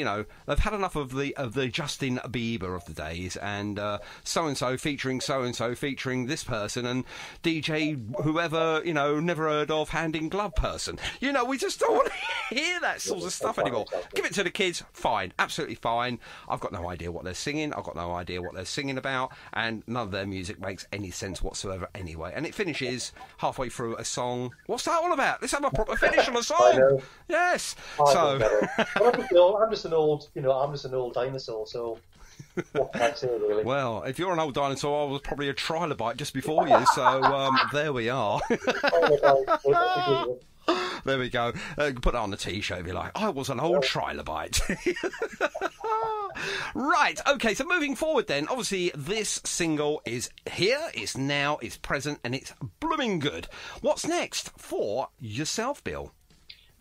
they've had enough of the Justin Bieber of the days and so-and-so featuring this person and DJ whoever, never heard of hand in glove person. We just don't want to hear that sort of stuff anymore. Give it to the kids, fine, absolutely fine. I've got no idea what they're singing, I've got no idea what they're singing about, and none of their music makes any sense whatsoever anyway. And it finishes halfway through a song. What's that all about? Let's have a proper finish on a song. Yes. I'm just an old dinosaur, so what can I say, really? Well, if you're an old dinosaur, I was probably a trilobite just before you, so there we are. There we go. Put that on the T-shirt if you like. I was an old trilobite. Right, okay, so moving forward then, obviously this single is here, it's now, it's present, and it's blooming good. What's next for yourself, Bill?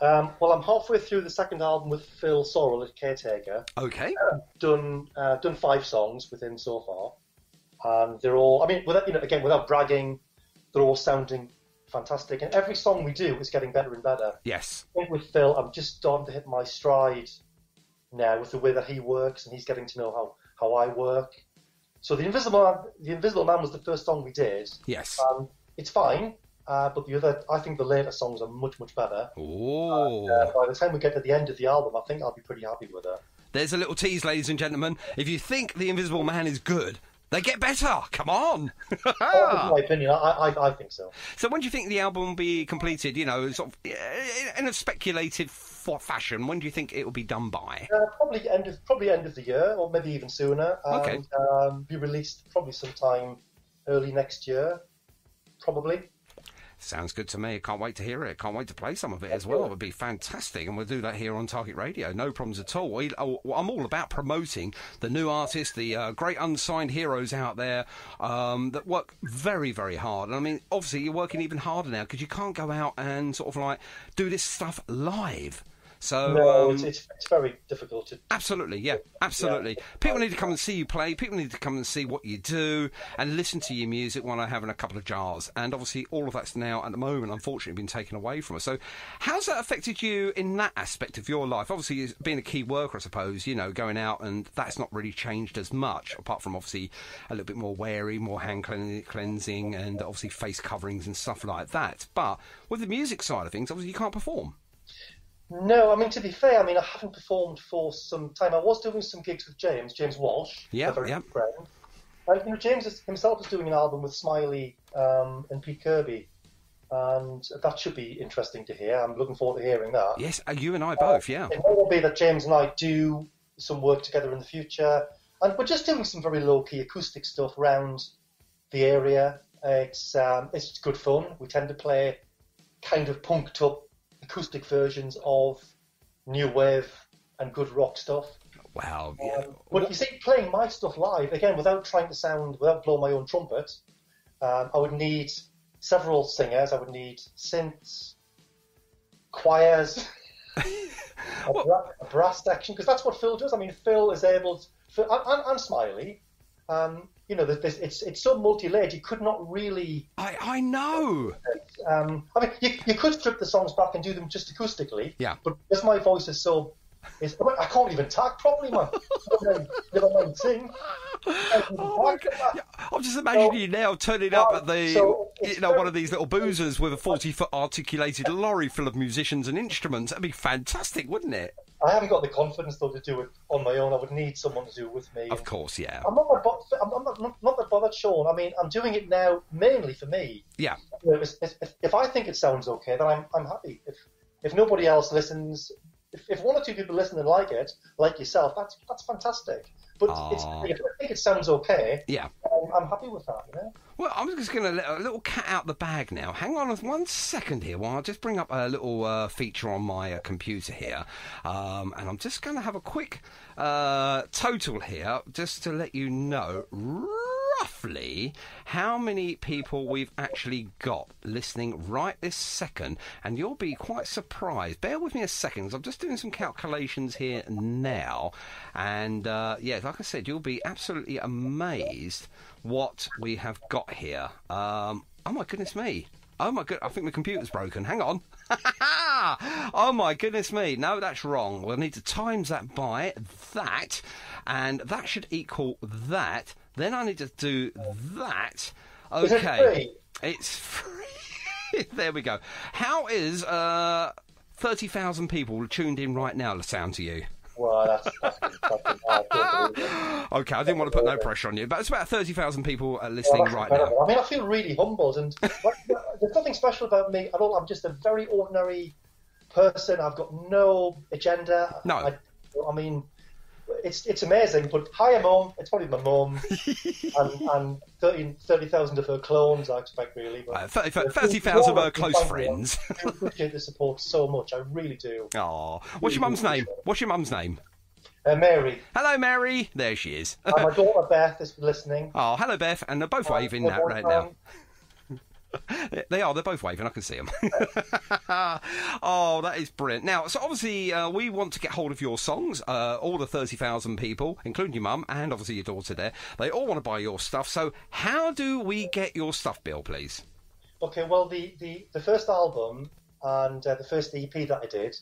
Well, I'm halfway through the second album with Phil Sorrell at Caretaker. Okay. Done 5 songs with him so far, and they're all. I mean, without bragging, they're all sounding fantastic, and every song we do is getting better and better. Yes. I think with Phil, I'm just starting to hit my stride now with the way that he works, and he's getting to know how I work. So the Invisible Man was the first song we did. Yes. It's fine. But I think the later songs are much, much better. Oh. By the time we get to the end of the album, I think I'll be pretty happy with it. There's a little tease, ladies and gentlemen. If you think The Invisible Man is good, they get better. Come on. In my opinion, I think so. So when do you think the album will be completed, sort of in a speculated fashion? When do you think it will be done by? Probably end of the year, or maybe even sooner. Okay. Be released probably sometime early next year, probably. Sounds good to me. Can't wait to hear it. Can't wait to play some of it as well. It would be fantastic. And we'll do that here on Target Radio. No problems at all. I'm all about promoting the new artists, the great unsigned heroes out there that work very, very hard. And I mean, obviously, you're working even harder now because you can't go out and sort of like do this stuff live. So no, it's very difficult to. Absolutely, yeah, absolutely. Yeah. People need to come and see you play. People need to come and see what you do and listen to your music when I have in a couple of jars. And obviously, all of that's now at the moment, unfortunately, been taken away from us. So, how's that affected you in that aspect of your life? Obviously, being a key worker, I suppose, going out, and that's not really changed as much, apart from obviously a little bit more wary, more hand cleansing, and obviously face coverings and stuff like that. But with the music side of things, obviously, you can't perform. No, I mean, to be fair, I haven't performed for some time. I was doing some gigs with James Walsh, a very good friend. And, James himself is doing an album with Smiley and Pete Kirby, and that should be interesting to hear. I'm looking forward to hearing that. Yes, you and I both, yeah. It will be that James and I do some work together in the future, and we're just doing some very low-key acoustic stuff around the area. It's good fun. We tend to play kind of punked-up acoustic versions of new wave and good rock stuff. Wow, yeah. But you see, playing my stuff live, again, without blowing my own trumpet, I would need several singers, I would need synths, choirs, a brass section, because that's what Phil does. Phil is able to, and Smiley, it's so multi-layered, you could not really... I know! You could strip the songs back and do them just acoustically, yeah. But because my voice is so... I can't even talk properly, man. Never mind sing. Oh my God. Yeah, I'm just imagining you now turning up at one of these little boozers with a 40-foot articulated lorry full of musicians and instruments. That'd be fantastic, wouldn't it? I haven't got the confidence, though, to do it on my own. I would need someone to do it with me. Of course, yeah. I'm not that bothered, Sean. I'm doing it now mainly for me. Yeah. If I think it sounds okay, then I'm happy. If nobody else listens, if one or two people listen and like it, like yourself, that's fantastic. But if I think it sounds okay, yeah, I'm happy with that. Well, I'm just going to let a little cat out the bag now. Hang on 1 second here while I just bring up a little feature on my computer here. And I'm just going to have a quick total here just to let you know roughly how many people we've actually got listening right this second. And you'll be quite surprised. Bear with me a second, 'cause I'm just doing some calculations here now. And, like I said, you'll be absolutely amazed what we have got here. Oh my goodness me. Oh my I think the computer's broken. Hang on. Oh my goodness me. No, that's wrong. We'll need to times that by that, and that should equal that. Then I need to do that. Okay. Is it free? It's free. There we go. How is 30,000 people tuned in right now to sound to you? Well, that's okay, I didn't want to put no pressure on you, but it's about 30,000 people listening right now. I feel really humbled, and there's nothing special about me at all. I'm just a very ordinary person. I've got no agenda. No. It's amazing, but hi, Mum. It's probably my mum and 30,000 of her clones, I expect, really. 30,000 of her close friends. I appreciate the support so much. I really do. Oh, what's your mum's name? What's your mum's name? Mary. Hello, Mary. There she is. And my daughter Beth is listening. Oh, hello, Beth. And they're both waving that right now. They are. They're both waving. I can see them. Oh, that is brilliant. Now, so obviously, we want to get hold of your songs. All the 30,000 people, including your mum and obviously your daughter there, they all want to buy your stuff. So how do we get your stuff, Bill, please? Okay, well, the first album and the first EP that I did,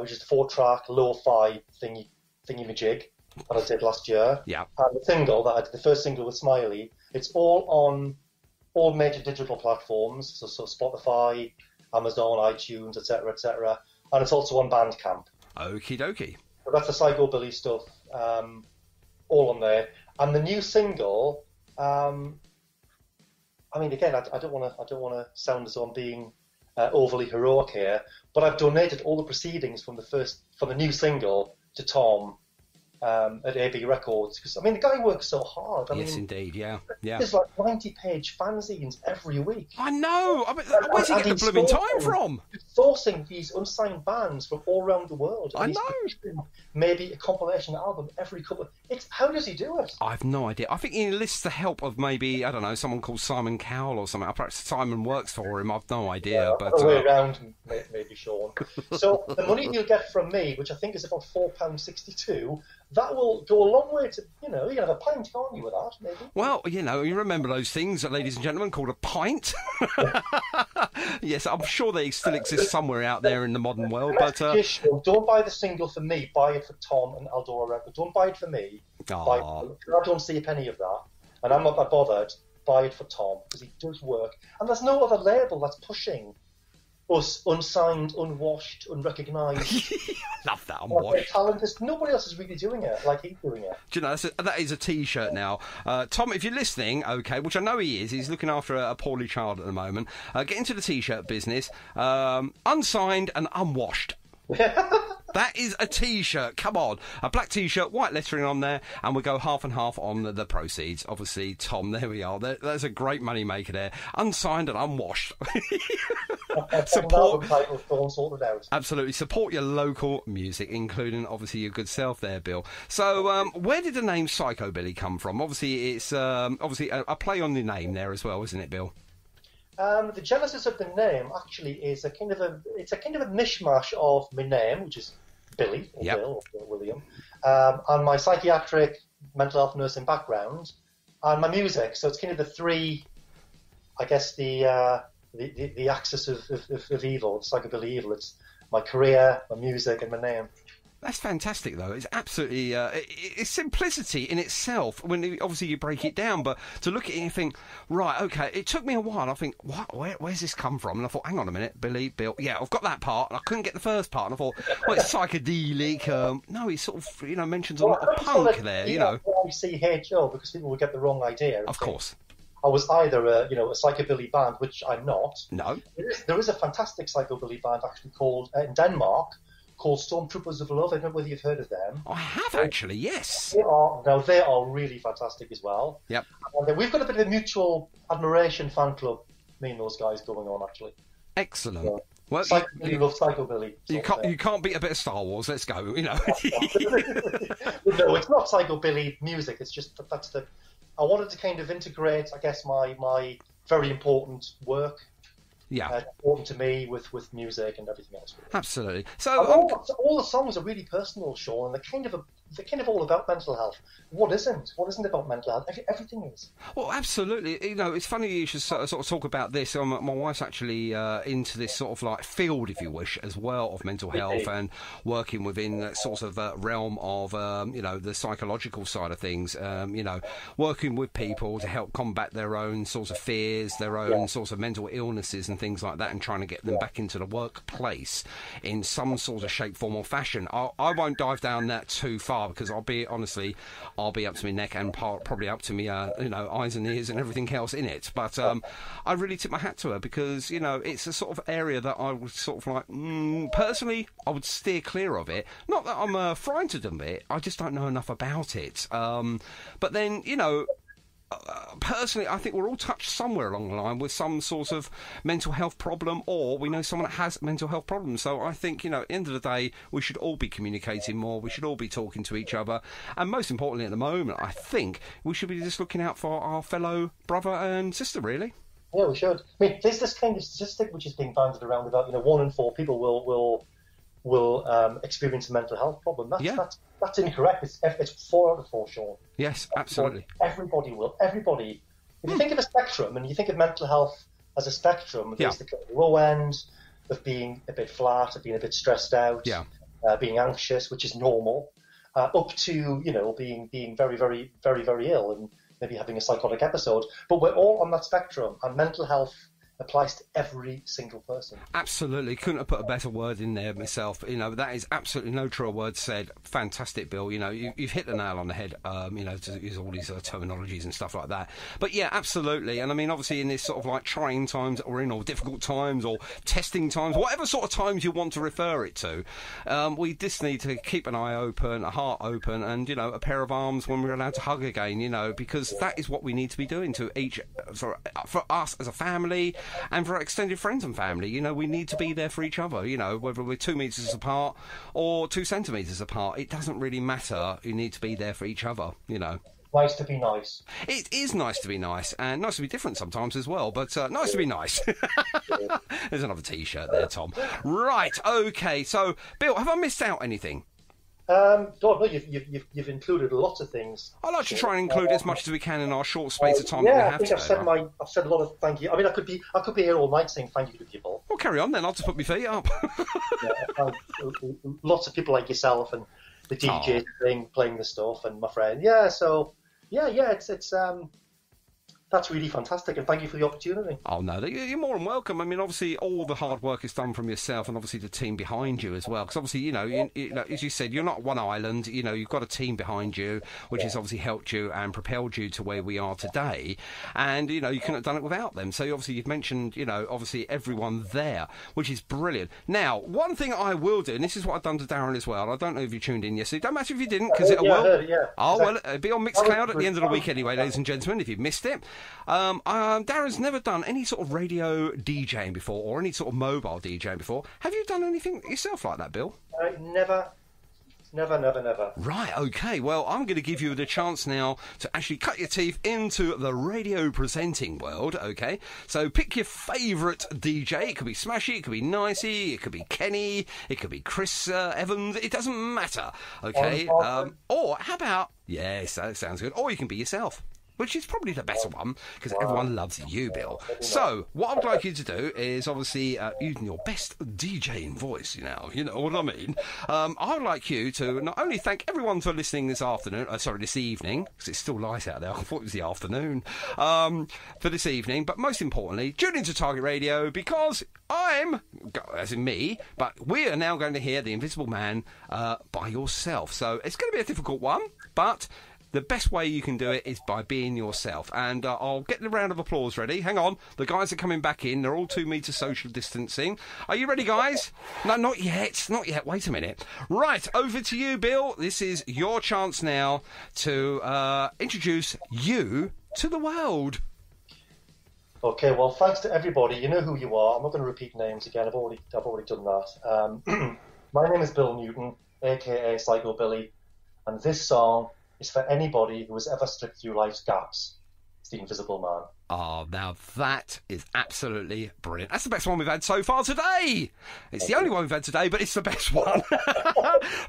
which is the 4-track lo-fi thingy-majig that I did last year. Yeah. And the single that I did, the first single with Smiley, it's all on all major digital platforms, so Spotify, Amazon, iTunes, etc., and it's also on Bandcamp. Okie dokie. So that's the Psykobilly stuff, all on there. And the new single, again, I don't want to sound as though I'm being overly heroic here, but I've donated all the proceedings from the new single to Tom, at AB Records, because I mean the guy works so hard. I Yes, mean, indeed, yeah. there's like 90-page fanzines every week. I know. I mean, where's he getting the blooming time from? Sourcing these unsigned bands from all around the world. I And know. he's producing maybe a compilation album every couple. How does he do it? I've no idea. I think he enlists the help of maybe, I don't know, someone called Simon Cowell or something. Perhaps Simon works for him. I've no idea. But other way around, maybe Sean. So the money you'll get from me, which I think is about £4.62, that will go a long way to, you can have a pint, can't you, with that, maybe? well, you remember those things, ladies and gentlemen, called a pint. Yes, I'm sure they still exist somewhere out there in the modern world. But don't buy the single for me. Buy it for Tom and Aldora Records. Don't buy it for me. Buy it I don't see a penny of that, and I'm not that bothered. Buy it for Tom because he does work, and there's no other label that's pushing us unsigned, unwashed, unrecognised. Love that, unwashed. Talent. Nobody else is really doing it like he's doing it. Do you know, that is a T-shirt now. Tom, if you're listening, okay, which I know he is, he's looking after a poorly child at the moment. Get into the T-shirt business. Unsigned and unwashed. That is a T-shirt. Come on. A black T-shirt, white lettering on there, and we go half and half on the proceeds. Obviously, Tom, there we are. There's a great money maker there. Unsigned and unwashed. Support. Sorted out. Absolutely. Support your local music, including, obviously, your good self there, Bill. So, where did the name Psykobilly come from? Obviously, it's obviously a play on the name there as well, isn't it, Bill? The genesis of the name actually is a kind of a mishmash of my name, which is Billy or Bill or William, and my psychiatric mental health nursing background, and my music. So it's kind of the three, I guess, the axis of evil, psychobilly evil. It's my career, my music, and my name. That's fantastic, though. It's absolutely... it's simplicity in itself, when obviously you break it down, but to look at it and think, right, OK, it took me a while. I think, where's this come from? And I thought, hang on a minute, Billy, Bill. Yeah, I've got that part, and I couldn't get the first part. And I thought, well, it's psychedelic. No, he sort of, mentions a lot of punk there, CHO, because people would get the wrong idea. Of course. I was either a psychobilly band, which I'm not. No. There is a fantastic psychobilly band actually called, in Denmark, called Stormtroopers of Love. I don't know whether you've heard of them. I have, actually, yes. They are really fantastic as well. Yep. And we've got a bit of a mutual admiration fan club, me and those guys going on, actually. Excellent. So, well, Psychobilly love Psychobilly. You can't beat a bit of Star Wars. Let's go, No, it's not Psychobilly music. It's just I wanted to kind of integrate, I guess, my very important work. Yeah, important to me with music and everything else. Really. Absolutely. So all the songs are really personal, Sean, and they're kind of all about mental health. What isn't? What isn't about mental health? Everything is. Well, absolutely. It's funny you should sort of talk about this. My wife's actually into this sort of like field, if you wish, as well, of mental health and working within that sort of realm of the psychological side of things. Working with people to help combat their own sorts of fears, their own sorts of mental illnesses and things like that, and trying to get them back into the workplace in some sort of shape, form or fashion. I won't dive down that too far because I'll be up to my neck and probably up to me eyes and ears and everything else in it. But I really tip my hat to her because it's a sort of area that I would sort of like personally I would steer clear of it. Not that I'm frightened of it, I just don't know enough about it. But then personally, I think we're all touched somewhere along the line with some sort of mental health problem, or we know someone that has mental health problems. So I think, at the end of the day, we should all be communicating more. We should all be talking to each other. And most importantly at the moment, I think we should be just looking out for our fellow brother and sister, really. Yeah, we should. I mean, there's this kind of statistic which is being bandied around about, 1 in 4 people will experience a mental health problem. That's incorrect. It's 4 out of 4, Sean. Yes, absolutely. Everybody will. Everybody. If you think of a spectrum and you think of mental health as a spectrum, there's the low end of being a bit flat, of being a bit stressed out, being anxious, which is normal, up to being very, very, very, very ill and maybe having a psychotic episode. But we're all on that spectrum, and mental health applies to every single person. Absolutely. Couldn't have put a better word in there myself. You know, that is absolutely no truer word said. Fantastic, Bill. You know, you've hit the nail on the head, you know, to use all these terminologies and stuff like that. But yeah, absolutely. And I mean, obviously in this sort of like trying times that we're in, or difficult times, or testing times, whatever sort of times you want to refer it to, we just need to keep an eye open, a heart open, and, you know, a pair of arms when we're allowed to hug again, you know, because that is what we need to be doing to each, for us as a family, and for our extended friends and family. You know, we need to be there for each other, you know, whether we're 2 metres apart or 2 centimetres apart. It doesn't really matter. You need to be there for each other, you know. Nice to be nice. It is nice to be nice, and nice to be different sometimes as well, but nice to be nice. There's another T-shirt there, Tom. Right, okay, so, Bill, have I missed out anything? God, no, you've included lots of things. I like to try and include as much as we can in our short space of time yeah, that we have I think today. I've said a lot of thank you. I mean, I could be here all night saying thank you to people. Well, carry on then. I'll just put my feet up. Lots of people like yourself and the DJ thing, playing the stuff, and my friend. Yeah, so it's that's really fantastic, and thank you for the opportunity. Oh, no, you're more than welcome. I mean, obviously, all the hard work is done from yourself, and obviously the team behind you as well. Because obviously, you know, as you said, you're not one island. You know, you've got a team behind you, which has obviously helped you and propelled you to where we are today. And, you know, you couldn't have done it without them. So, obviously, you've mentioned, you know, obviously everyone there, which is brilliant. Now, one thing I will do, and this is what I've done to Darren as well, and I don't know if you tuned in yesterday. Don't matter if you didn't, because it'll I heard it, yeah. Oh, well, it'll be on Mixcloud at the end of the week anyway, ladies and gentlemen, if you've missed it. Darren's never done any sort of radio DJing before, or any sort of mobile DJing before. Have you done anything yourself like that, Bill? Never. Right, okay. Well, I'm going to give you the chance now to actually cut your teeth into the radio presenting world, okay? So pick your favourite DJ. It could be Smashy, it could be Nicey, it could be Kenny, it could be Chris Evans. It doesn't matter, okay? Or how about... Yes, that sounds good. Or you can be yourself, which is probably the better one, because everyone loves you, Bill. So, what I would like you to do is, obviously, using your best DJing voice, you know what I mean. I would like you to not only thank everyone for listening this evening, because it's still light out there, I thought it was the afternoon, for this evening, but most importantly, tune into Target Radio, because as in me, but we are now going to hear The Invisible Man by yourself. So, it's going to be a difficult one, but... the best way you can do it is by being yourself. And I'll get the round of applause ready. Hang on. The guys are coming back in. They're all 2 metres social distancing. Are you ready, guys? No, not yet. Not yet. Wait a minute. Right. Over to you, Bill. This is your chance now to introduce you to the world. Okay, well, thanks to everybody. You know who you are. I'm not going to repeat names again. I've already done that. My name is Bill Newton, a.k.a. Psykobilly, and this song... is for anybody who has ever slipped through life's gaps. It's The Invisible Man. Oh, now that is absolutely brilliant. That's the best one we've had so far today. It's the only one we've had today, but it's the best one.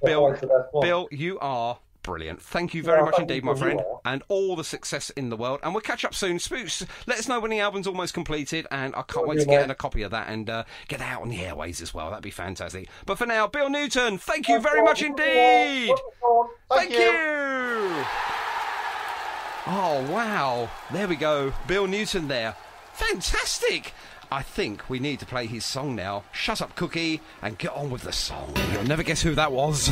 Bill, you are brilliant. Thank you very much indeed, my friend, and all the success in the world. And we'll catch up soon. Spooks, let us know when the album's almost completed, and I can't wait to get a copy of that and get that out on the airways as well. That'd be fantastic. But for now, Bill Newton, thank you very much indeed. Thank you. Oh, wow. There we go. Bill Newton there. Fantastic. I think we need to play his song now. Shut up, Cookie, and get on with the song. You'll never guess who that was.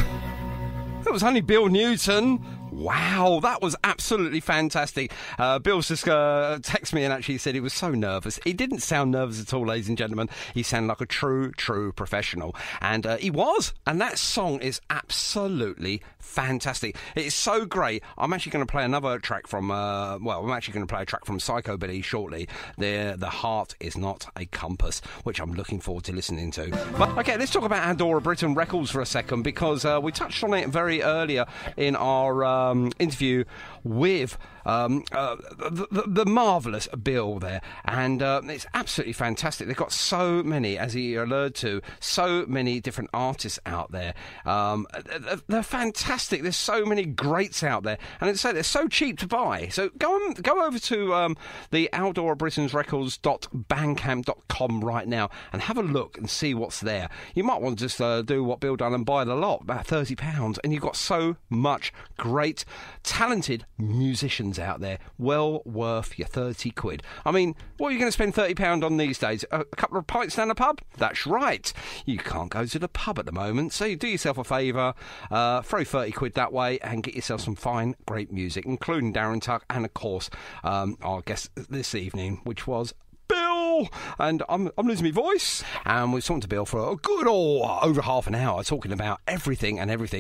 It was only Bill Newton. Wow, that was absolutely fantastic. Bill's just texted me and actually said he was so nervous. He didn't sound nervous at all, ladies and gentlemen. He sounded like a true professional. And he was. And that song is absolutely fantastic. It is so great. I'm actually going to play another track from, I'm actually going to play a track from Psykobilly shortly. The Heart Is Not a Compass, which I'm looking forward to listening to. But, okay, let's talk about Aldora Britain Records for a second, because we touched on it very earlier in our interview with the marvellous Bill there, and it's absolutely fantastic. They've got so many, as he alluded to, so many different artists out there. They're fantastic. There's so many greats out there, and as I say, they're so cheap to buy. So go over to the Aldora Britain's Records.bandcamp.com right now and have a look and see what's there. You might want to just do what Bill done and buy the lot, about £30, and you've got so much great, talented musicians out there. Well worth your 30 quid. I mean, what are you going to spend £30 on these days? A couple of pints down a pub? That's right. You can't go to the pub at the moment, so you do yourself a favour, throw 30 quid that way and get yourself some fine, great music, including Darren Tuck and, of course, our guest this evening, which was Bill, and I'm losing my voice, and we're talking to Bill for a good over half an hour, talking about everything,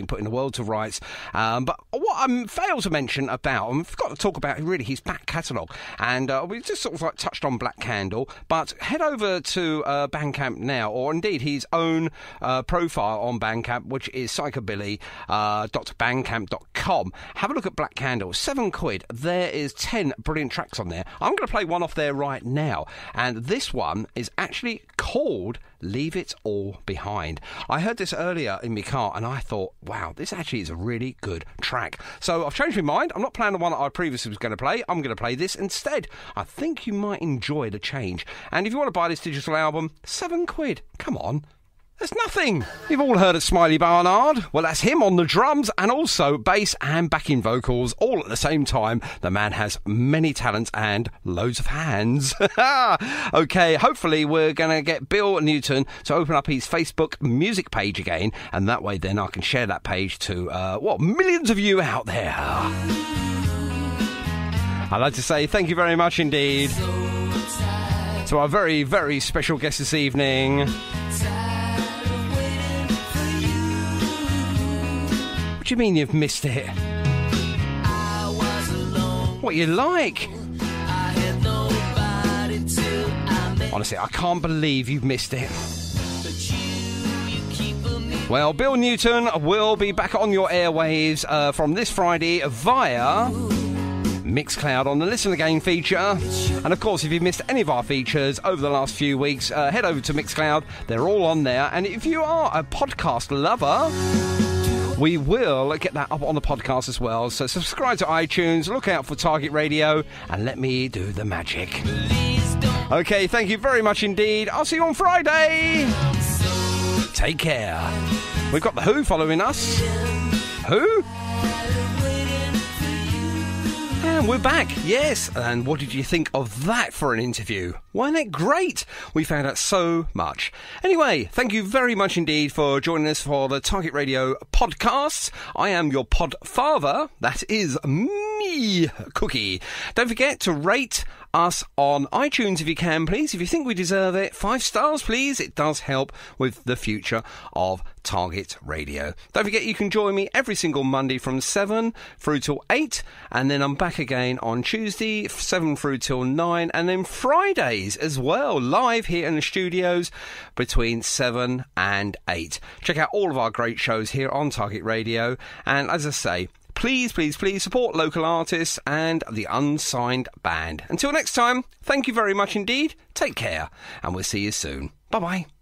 putting the world to rights. But what I failed to mention about, and forgot to talk about really his back catalogue, and we just sort of like touched on Black Candle, but head over to Bandcamp now, or indeed his own profile on Bandcamp, which is psykobilly.bandcamp.com. Have a look at Black Candle, £7. There is 10 brilliant tracks on there. I'm going to play one off there right now. And this one is actually called Leave It All Behind. I heard this earlier in my car and I thought, wow, this actually is a really good track. So I've changed my mind. I'm not playing the one that I previously was going to play. I'm going to play this instead. I think you might enjoy the change. And if you want to buy this digital album, £7. Come on. That's nothing. You've all heard of Smiley Barnard. Well, that's him on the drums and also bass and backing vocals all at the same time. The man has many talents and loads of hands. Okay, hopefully we're going to get Bill Newton to open up his Facebook music page again, and that way then I can share that page to, millions of you out there. I'd like to say thank you very much indeed to our very, very special guest this evening. What do you mean you've missed it? What you like? Honestly, I can't believe you've missed it. Well, Bill Newton will be back on your airwaves from this Friday via Mixcloud on the Listen Again feature. And of course, if you've missed any of our features over the last few weeks, head over to Mixcloud. They're all on there. And if you are a podcast lover, we will get that up on the podcast as well. So subscribe to iTunes, look out for Target Radio, and let me do the magic. Okay, thank you very much indeed. I'll see you on Friday. Take care. We've got The Who following us. Who? And we're back, yes. And what did you think of that for an interview? Wasn't it great? We found out so much. Anyway, thank you very much indeed for joining us for the Target Radio podcasts. I am your pod father. That is me, Cookie. Don't forget to rate us on iTunes if you can, please. If you think we deserve it, 5 stars, please. It does help with the future of Target Radio. Don't forget you can join me every single Monday from 7 through till 8, and then I'm back again on Tuesday 7 through till 9, and then Fridays as well, live here in the studios between 7 and 8. Check out all of our great shows here on Target Radio, and as I say, please, please, please support local artists and the unsigned band. Until next time, thank you very much indeed. Take care, and we'll see you soon. Bye-bye.